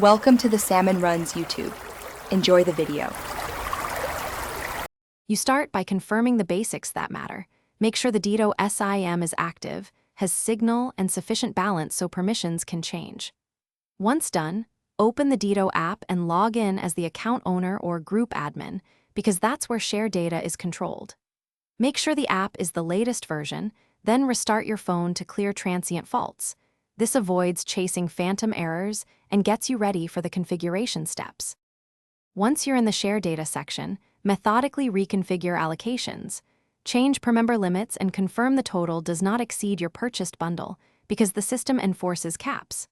Welcome to the Salmon Runs YouTube. Enjoy the video. You start by confirming the basics that matter. Make sure the Dito SIM is active, has signal and sufficient balance so permissions can change. Once done, open the Dito app and log in as the account owner or group admin, because that's where share data is controlled. Make sure the app is the latest version, then restart your phone to clear transient faults. This avoids chasing phantom errors and gets you ready for the configuration steps. Once you're in the share data section, methodically reconfigure allocations. Change per member limits and confirm the total does not exceed your purchased bundle, because the system enforces caps.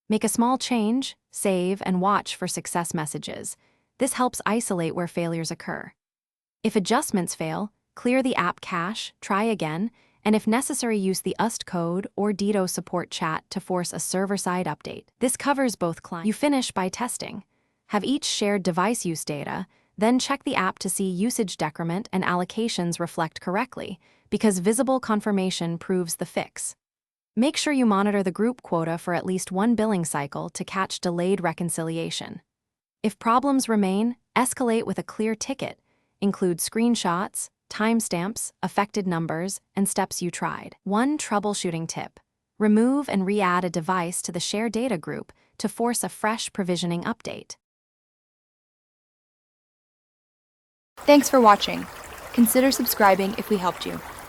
Make a small change, save, and watch for success messages. This helps isolate where failures occur. If adjustments fail, clear the app cache, try again, and if necessary use the UST code or Dito support chat to force a server-side update. This covers both clients. You finish by testing. Have each shared device use data, then check the app to see usage decrement and allocations reflect correctly, because visible confirmation proves the fix. Make sure you monitor the group quota for at least one billing cycle to catch delayed reconciliation. If problems remain, escalate with a clear ticket. Include screenshots, timestamps, affected numbers, and steps you tried. One troubleshooting tip: remove and re-add a device to the share data group to force a fresh provisioning update. Thanks for watching. Consider subscribing if we helped you.